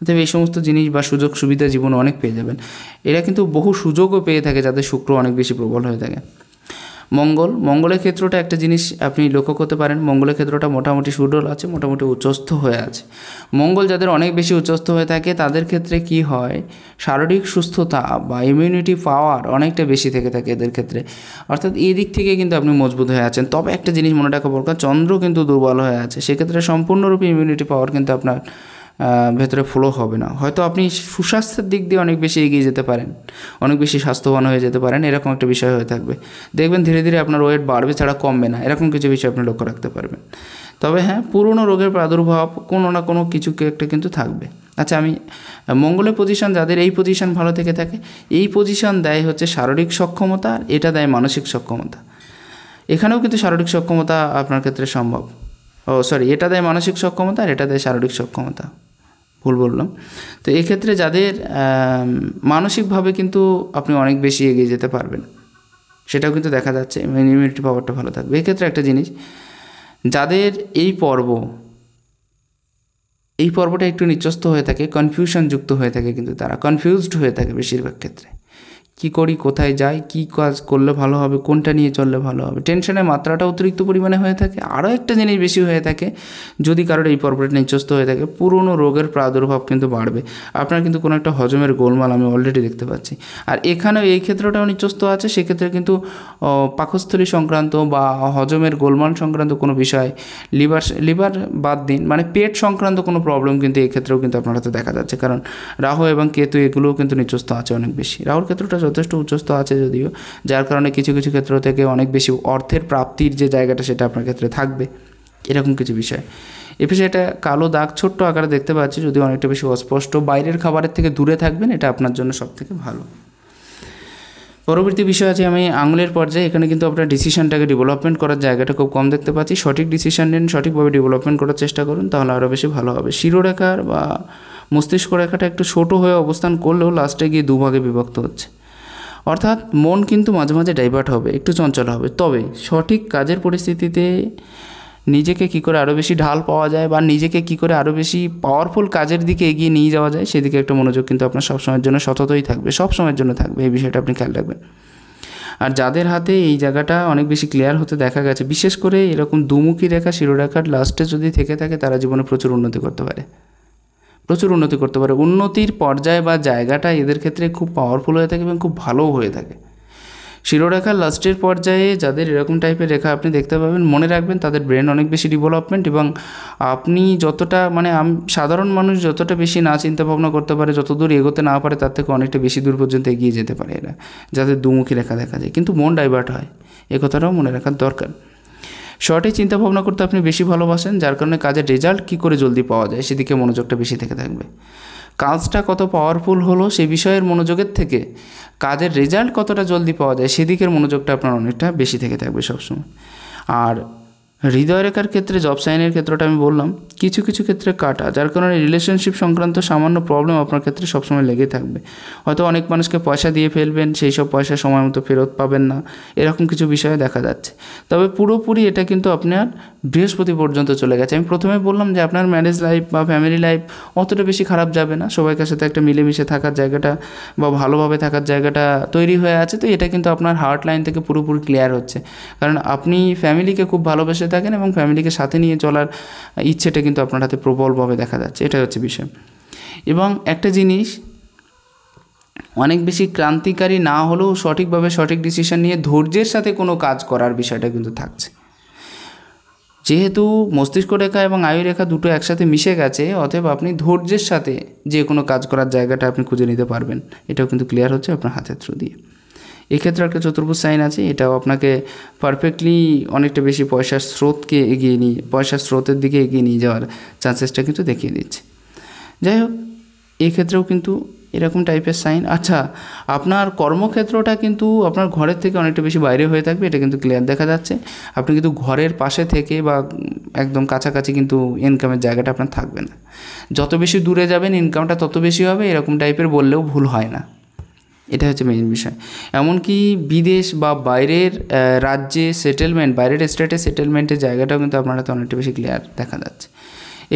অতএব এই সমস্ত জিনিস বা সুযোগ সুবিধা জীবনে অনেক পেয়ে যাবেন। এরা কিন্তু বহু সুযোগও পেয়ে থাকে যাদের শুক্র অনেক বেশি প্রবল হয়ে থাকে। মঙ্গলের ক্ষেত্রটা একটা জিনিস আপনি লক্ষ্য করতে পারেন, মঙ্গলের ক্ষেত্রটা মোটামুটি সুডল আছে, মোটামুটি উচ্চস্থ হয়ে আছে। মঙ্গল যাদের অনেক বেশি উচ্চস্থ হয়ে থাকে তাদের ক্ষেত্রে কি হয়, শারীরিক সুস্থতা বা ইমিউনিটি পাওয়ার অনেকটা বেশি থেকে থাকে এদের ক্ষেত্রে, অর্থাৎ এই দিক থেকে কিন্তু আপনি মজবুত হয়ে আছেন। তবে একটা জিনিস মনে রাখা দরকার, চন্দ্র কিন্তু দুর্বল হয়ে আছে, সেক্ষেত্রে সম্পূর্ণরূপে ইমিউনিটি পাওয়ার কিন্তু আপনার ভেতরে ফ্লো হবে না। হয়তো আপনি সুস্বাস্থ্যের দিক দিয়ে অনেক বেশি এগিয়ে যেতে পারেন, অনেক বেশি স্বাস্থ্যবান হয়ে যেতে পারেন, এরকম একটা বিষয় হয়ে থাকবে। দেখবেন ধীরে ধীরে আপনার ওয়েট বাড়বে ছাড়া কমবে না, এরকম কিছু বিষয় আপনি লক্ষ্য রাখতে পারবেন। তবে হ্যাঁ, পুরনো রোগের প্রাদুর্ভাব কোনো না কোনো কিছু একটা কিন্তু থাকবে। আচ্ছা, আমি মঙ্গলের পজিশন, যাদের এই পজিশন ভালো থেকে থাকে, এই পজিশন দেয় হচ্ছে শারীরিক সক্ষমতা, আর এটা দেয় মানসিক সক্ষমতা। এখানেও কিন্তু শারীরিক সক্ষমতা আপনার ক্ষেত্রে সম্ভব। এটা দেয় মানসিক সক্ষমতা আর এটা দেয় শারীরিক সক্ষমতা, ভুল বললাম। তো এক্ষেত্রে যাদের মানসিকভাবে কিন্তু আপনি অনেক বেশি এগিয়ে যেতে পারবেন, সেটাও কিন্তু দেখা যাচ্ছে, ইমিউনিটি পাওয়ারটা ভালো থাকবে। এক্ষেত্রে একটা জিনিস, যাদের এই পর্বটা একটু নিচস্থ হয়ে থাকে, কনফিউশনযুক্ত হয়ে থাকে, কিন্তু তারা কনফিউজড হয়ে থাকে বেশিরভাগ ক্ষেত্রে, কী করি, কোথায় যাই, কী কাজ করলে ভালো হবে, কোনটা নিয়ে চললে ভালো হবে, টেনশনের মাত্রাটা অতিরিক্ত পরিমাণে হয়ে থাকে। আরও একটা জিনিস বেশি হয়ে থাকে, যদি কারোর এই পর্বটা নিচস্থ হয়ে থাকে, পুরনো রোগের প্রাদুর্ভাব কিন্তু বাড়বে। আপনার কিন্তু কোনো একটা হজমের গোলমাল আমি অলরেডি দেখতে পাচ্ছি। আর এখানেও এই ক্ষেত্রটাও নিচস্থ আছে, সেক্ষেত্রে কিন্তু পাকস্থলী সংক্রান্ত বা হজমের গোলমাল সংক্রান্ত কোনো বিষয়, লিভার বাদ দিন, মানে পেট সংক্রান্ত কোনো প্রবলেম কিন্তু এই ক্ষেত্রেও কিন্তু আপনার হাতে দেখা যাচ্ছে, কারণ রাহু এবং কেতু এগুলোও কিন্তু নিচস্থ আছে অনেক বেশি। রাহুর ক্ষেত্রটা যথেষ্ট উচ্চস্থ আছে যদিও, যার কারণে কিছু কিছু ক্ষেত্র থেকে অনেক বেশি অর্থের প্রাপ্তির যে জায়গাটা সেটা আপনার ক্ষেত্রে থাকবে, এরকম কিছু বিষয়। এ বিষয়ে এটা কালো দাগ ছোট্ট আকারে দেখতে পাচ্ছি, যদিও অনেকটা বেশি অস্পষ্ট। বাইরের খাবারের থেকে দূরে থাকবেন, এটা আপনার জন্য সবথেকে ভালো। পরবর্তী বিষয় আছে আমি আঙুলের পর্যায়ে, এখানে কিন্তু আপনার ডিসিশনটাকে ডেভেলপমেন্ট করার জায়গাটা খুব কম দেখতে পাচ্ছি। সঠিক ডিসিশন নিন, সঠিকভাবে ডেভেলপমেন্ট করার চেষ্টা করুন, তাহলে আরও বেশি ভালো হবে। শিরোরেখার বা মস্তিষ্ক রেখাটা একটু ছোটো হয়ে অবস্থান করলেও লাস্টে গিয়ে দুভাগে বিভক্ত হচ্ছে, অর্থাৎ মন কিন্তু মাঝে মাঝে ডাইভার্ট হবে, একটু চঞ্চল হবে। তবে সঠিক কাজের পরিস্থিতিতে নিজেকে কী করে আরও বেশি ঢাল পাওয়া যায় বা নিজেকে কী করে আরও বেশি পাওয়ারফুল কাজের দিকে এগিয়ে নিয়ে যাওয়া যায়, সেদিকে একটা মনোযোগ কিন্তু আপনার সবসময়ের জন্য সততই থাকবে, সব সময়ের জন্য থাকবে, এই বিষয়টা আপনি খেয়াল রাখবেন। আর যাদের হাতে এই জায়গাটা অনেক বেশি ক্লিয়ার হতে দেখা গেছে, বিশেষ করে এরকম দুমুখী রেখা শিরোরেখার লাস্টে যদি থেকে থাকে, তারা জীবনে প্রচুর উন্নতি করতে পারে, উন্নতির পর্যায় বা জায়গাটা এদের ক্ষেত্রে খুব পাওয়ারফুল হয়ে থাকে এবং খুব ভালোও হয়ে থাকে। শিরোরেখার লাস্টের পর্যায়ে যাদের এরকম টাইপের রেখা আপনি দেখতে পাবেন, মনে রাখবেন তাদের ব্রেন অনেক বেশি ডেভেলপমেন্ট, এবং আপনি যতটা সাধারণ মানুষ যতটা বেশি না চিন্তা ভাবনা করতে পারে, যত দূর এগোতে না পারে, তার থেকে অনেকটা বেশি দূর পর্যন্ত এগিয়ে যেতে পারে এরা, যাদের দুমুখী রেখা দেখা যায়। কিন্তু মন ডাইভার্ট হয়, এ কথাটাও মনে রাখার দরকার। শর্টে চিন্তা ভাবনা করতে আপনি বেশি ভালোবাসেন, যার কারণে কাজের রেজাল্ট কী করে জলদি পাওয়া যায় সেদিকে মনোযোগটা বেশি থেকে থাকবে। কাজটা কত পাওয়ারফুল হলো সেই বিষয়ের মনোযোগের থেকে কাজের রেজাল্ট কতটা জলদি পাওয়া যায় সেদিকের মনোযোগটা আপনার অনেকটা বেশি থেকে থাকবে সবসময়। আর হৃদয়রেখার ক্ষেত্রে জব সাইনের ক্ষেত্রটা আমি বললাম, কিছু কিছু ক্ষেত্রে কাটা, যার কারণে রিলেশনশিপ সংক্রান্ত সামান্য প্রবলেম আপনার ক্ষেত্রে সবসময় লেগে থাকবে। হয়তো অনেক মানুষকে পয়সা দিয়ে ফেলবেন, সেই সব পয়সা সময় মতো ফেরত পাবেন না, এরকম কিছু বিষয়ে দেখা যাচ্ছে। তবে পুরোপুরি এটা কিন্তু আপনার বৃহস্পতি পর্যন্ত চলে গেছে। আমি প্রথমে বললাম যে আপনার ম্যারেজ লাইফ বা ফ্যামিলি লাইফ অতটা বেশি খারাপ যাবে না, সবাইকার সাথে একটা মিলেমিশে থাকার জায়গাটা বা ভালোভাবে থাকার জায়গাটা তৈরি হয়ে আছে। তো এটা কিন্তু আপনার হার্ট লাইন থেকে পুরোপুরি ক্লিয়ার হচ্ছে, কারণ আপনি ফ্যামিলিকে খুব ভালোবেসে থাকেন এবং ফ্যামিলিকে সাথে নিয়ে চলার ইচ্ছেটা কিন্তু আপনার হাতে প্রবলভাবে দেখা যাচ্ছে, এটাই হচ্ছে বিষয়। এবং একটা জিনিস, অনেক বেশি ক্রান্তিকারী না হলেও সঠিকভাবে সঠিক ডিসিশন নিয়ে ধৈর্যের সাথে কোনো কাজ করার বিষয়টা কিন্তু থাকছে। যেহেতু মস্তিষ্ক রেখা এবং আয়ু রেখা দুটো একসাথে মিশে গেছে, অতএব আপনি ধৈর্যের সাথে যে কোনো কাজ করার জায়গাটা আপনি খুঁজে নিতে পারবেন, এটাও কিন্তু ক্লিয়ার হচ্ছে আপনার হাতের থ্রু দিয়ে। এক্ষেত্রে একটা চতুর্ভুজ সাইন আছে, এটাও আপনাকে পারফেক্টলি অনেকটা বেশি পয়সার স্রোতের দিকে এগিয়ে নিয়ে যাওয়ার চান্সেসটা কিন্তু দেখিয়ে দিচ্ছে। যাই হোক, এই ক্ষেত্রেও কিন্তু এরকম টাইপের সাইন। আচ্ছা, আপনার কর্মক্ষেত্রটা কিন্তু আপনার ঘরের থেকে অনেকটা বেশি বাইরে হয়ে থাকবে, এটা কিন্তু ক্লিয়ার দেখা যাচ্ছে। আপনি কিন্তু ঘরের পাশে থেকে বা একদম কাছাকাছি কিন্তু ইনকামের জায়গাটা আপনার থাকবে না। যত বেশি দূরে যাবেন ইনকামটা তত বেশি হবে, এরকম টাইপের বললেও ভুল হয় না। এটা হচ্ছে মেইন বিষয়। এমনকি বিদেশ বা বাইরের রাজ্যে সেটেলমেন্ট, বাইরের স্টেটে সেটেলমেন্টের জায়গাটাও কিন্তু আপনার হাতে অনেকটা বেশি ক্লিয়ার দেখা যাচ্ছে।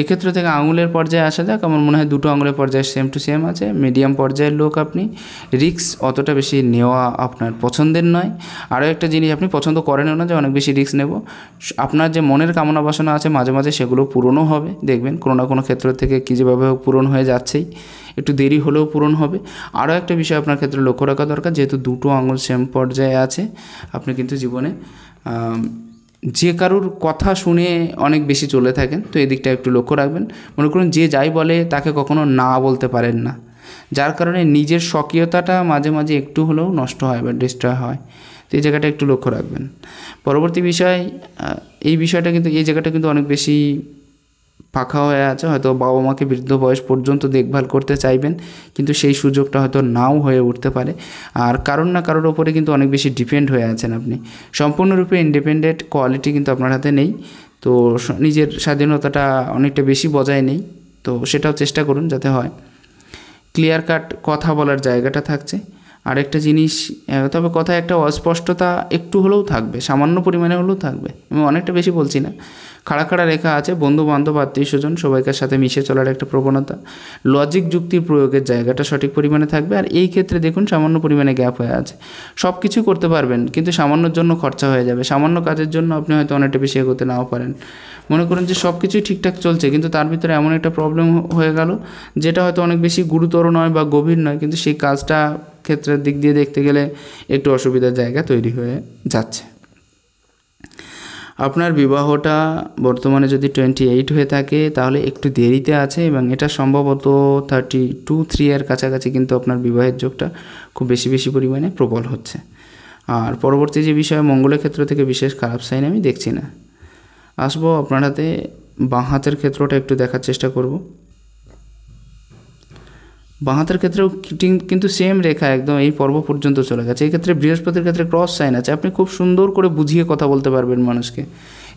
এক্ষেত্র থেকে আঙুলের পর্যায়ে আসা যাক। আমার মনে হয় দুটো আঙুলের পর্যায়ে সেম টু সেম আছে। মিডিয়াম পর্যায়ের লোক আপনি, রিস্ক অতটা বেশি নেওয়া আপনার পছন্দের নয়। আরও একটা জিনিস, আপনি পছন্দ করেনও না যে অনেক বেশি রিস্ক নেব। আপনার যে মনের কামনা বাসনা আছে মাঝে মাঝে সেগুলো পূরণও হবে, দেখবেন কোনো না কোনো ক্ষেত্র থেকে কী যেভাবে হোক পূরণ হয়ে যাচ্ছেই, একটু দেরি হলেও পূরণ হবে। আরও একটা বিষয় আপনার ক্ষেত্রে লক্ষ্য রাখা দরকার, যেহেতু দুটো আঙুল সেম পর্যায়ে আছে, আপনি কিন্তু জীবনে যে কারুর কথা শুনে অনেক বেশি চলে থাকেন, তো এদিকটা একটু লক্ষ্য রাখবেন। মনে করুন যে যাই বলে তাকে কখনো না বলতে পারেন না, যার কারণে নিজের স্বকীয়তাটা মাঝে মাঝে একটু হলেও নষ্ট হয় বা ডিস্ট্রয় হয়। তো এই জায়গাটা একটু লক্ষ্য রাখবেন। পরবর্তী বিষয়, এই বিষয়টা কিন্তু, এই জায়গাটা কিন্তু অনেক বেশি পাখা হয়ে আছে। হয়তো বাবা মাকে বৃদ্ধ বয়স পর্যন্ত দেখভাল করতে চাইবেন, কিন্তু সেই সুযোগটা হয়তো নাও হয়ে উঠতে পারে। আর কারোর না কারোর ওপরে কিন্তু অনেক বেশি ডিপেন্ড হয়ে আছেন আপনি। সম্পূর্ণরূপে ইন্ডিপেন্ডেন্ট কোয়ালিটি কিন্তু আপনার হাতে নেই। তো নিজের স্বাধীনতাটা অনেকটা বেশি বজায় নেই, তো সেটাও চেষ্টা করুন যাতে হয়। ক্লিয়ার কাট কথা বলার জায়গাটা থাকছে। আরেকটা জিনিস, তবে কথায় একটা অস্পষ্টতা একটু হলেও থাকবে, সামান্য পরিমাণে হলেও থাকবে, আমি অনেকটা বেশি বলছি না। খাড়া খাড়া রেখা আছে, বন্ধু বান্ধব আত্মীয় স্বজন সবাইকার সাথে মিশে চলার একটা প্রবণতা, লজিক যুক্তির প্রয়োগের জায়গাটা সঠিক পরিমাণে থাকবে। আর এই ক্ষেত্রে দেখুন সামান্য পরিমাণে গ্যাপ হয়ে আছে। সব কিছু করতে পারবেন কিন্তু সামান্যর জন্য খরচা হয়ে যাবে, সামান্য কাজের জন্য আপনি হয়তো অনেকটা বেশি এগোতে নাও পারেন। মনে করুন যে সব কিছুই ঠিকঠাক চলছে, কিন্তু তার ভিতরে এমন একটা প্রবলেম হয়ে গেল যেটা হয়তো অনেক বেশি গুরুতর নয় বা গভীর নয়, কিন্তু সেই কাজটা ক্ষেত্রের দিক দিয়ে দেখতে গেলে একটু অসুবিধার জায়গা তৈরি হয়ে যাচ্ছে। আপনার বিবাহটা বর্তমানে যদি 28 হয়ে থাকে তাহলে একটু দেরিতে আছে, এবং এটা সম্ভবত 32-33 কাছাকাছি কিন্তু আপনার বিবাহের যোগটা খুব বেশি বেশি পরিমাণে প্রবল হচ্ছে। আর পরবর্তী যে বিষয়, মঙ্গলের ক্ষেত্র থেকে বিশেষ খারাপ সাইন আমি দেখছি না। আসবো আপনার হাতে বাঁ হাতের ক্ষেত্রটা একটু দেখার চেষ্টা করব। বাঁ হাতের ক্ষেত্রেও কিন্তু সেম রেখা একদম এই পর্ব পর্যন্ত চলে গেছে। এই ক্ষেত্রে বৃহস্পতির ক্ষেত্রে ক্রস সাইন আছে। আপনি খুব সুন্দর করে বুঝিয়ে কথা বলতে পারবেন মানুষকে,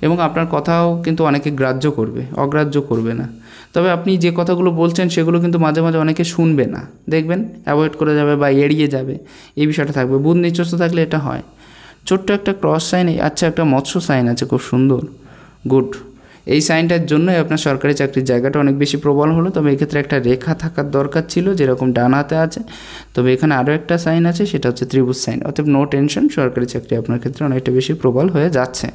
এবং আপনার কথাও কিন্তু অনেকে গ্রাহ্য করবে, অগ্রাহ্য করবে না। তবে আপনি যে কথাগুলো বলছেন সেগুলো কিন্তু মাঝে মাঝে অনেকে শুনবে না, দেখবেন অ্যাভয়েড করে যাবে বা এড়িয়ে যাবে, এই বিষয়টা থাকবে। বুধ নিচস্থ থাকলে এটা হয়। ছোট্ট একটা ক্রস সাইন, আচ্ছা একটা মৎস্য সাইন আছে, খুব সুন্দর, গুড। এই সাইনটার জন্যই আপনার সরকারি চাকরির জায়গাটা অনেক বেশি প্রবল হলো। তবে এক্ষেত্রে একটা রেখা থাকার দরকার ছিল, যেরকম ডান হাতে আছে। তবে এখানে আরও একটা সাইন আছে, সেটা হচ্ছে ত্রিভুজ সাইন। অতএব নো টেনশন, সরকারি চাকরি আপনার ক্ষেত্রে অনেকটা বেশি প্রবল হয়ে যাচ্ছে।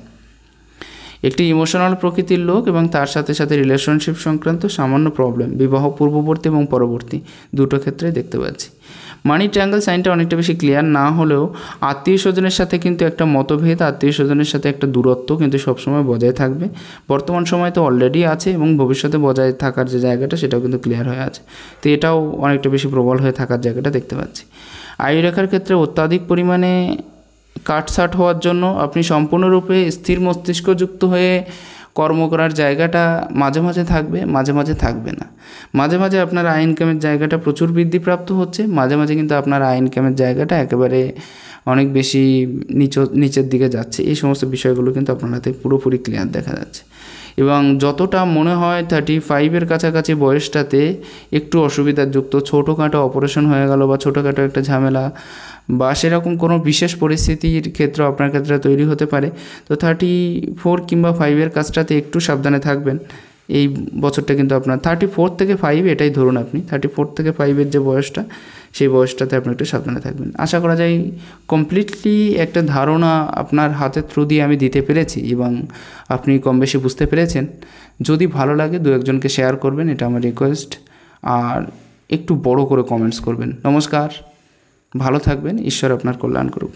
একটি ইমোশনাল প্রকৃতির লোক, এবং তার সাথে সাথে রিলেশনশিপ সংক্রান্ত সামান্য প্রবলেম বিবাহ পূর্ববর্তী এবং পরবর্তী দুটো ক্ষেত্রেই দেখতে পাচ্ছি। মানি ট্রায়াঙ্গেল সাইনটা অনেকটা বেশি ক্লিয়ার না হলেও আত্মীয় স্বজনের সাথে কিন্তু একটা মতভেদ, আত্মীয় স্বজনের সাথে একটা দূরত্ব কিন্তু সবসময় বজায় থাকবে। বর্তমান সময় তো অলরেডি আছে, এবং ভবিষ্যতে বজায় থাকার যে জায়গাটা সেটাও কিন্তু ক্লিয়ার হয়ে আছে। তো এটাও অনেকটা বেশি প্রবল হয়ে থাকার জায়গাটা দেখতে পাচ্ছি। আয়ুরেখার ক্ষেত্রে অত্যাধিক পরিমাণে কাটছাট হওয়ার জন্য আপনি সম্পূর্ণরূপে স্থির মস্তিষ্কযুক্ত হয়ে কর্ম করার জায়গাটা মাঝে মাঝে থাকবে, মাঝে মাঝে থাকবে না। মাঝে মাঝে আপনার আয় ইনকামের জায়গাটা প্রচুর বৃদ্ধিপ্রাপ্ত হচ্ছে, মাঝে মাঝে কিন্তু আপনার আয় ইনকামের জায়গাটা একেবারে অনেক বেশি নিচের দিকে যাচ্ছে। এই সমস্ত বিষয়গুলো কিন্তু আপনার হাতে পুরোপুরি ক্লিয়ার দেখা যাচ্ছে। এবং যতটা মনে হয় 35 কাছাকাছি বয়সটাতে একটু অসুবিধাযুক্ত, ছোটোখাটো অপারেশন হয়ে গেল বা ছোটোখাটো একটা ঝামেলা বা সেরকম কোনো বিশেষ পরিস্থিতির ক্ষেত্র আপনার ক্ষেত্রে তৈরি হতে পারে। তো 34 কিংবা 5 কাজটাতে একটু সাবধানে থাকবেন। এই বছরটা কিন্তু আপনার 34 থেকে 5, এটাই ধরুন আপনি 34 থেকে 5 যে বয়সটা, সেই বয়সটাতে আপনি একটু সাবধানে থাকবেন। আশা করা যায় কমপ্লিটলি একটা ধারণা আপনার হাতের থ্রু দিয়ে আমি দিতে পেরেছি, এবং আপনি কম বেশি বুঝতে পেরেছেন। যদি ভালো লাগে 2-1জনকে শেয়ার করবেন, এটা আমার রিকোয়েস্ট। আর একটু বড় করে কমেন্টস করবেন। নমস্কার, ভালো থাকবেন, ঈশ্বর আপনার কল্যাণ করুক।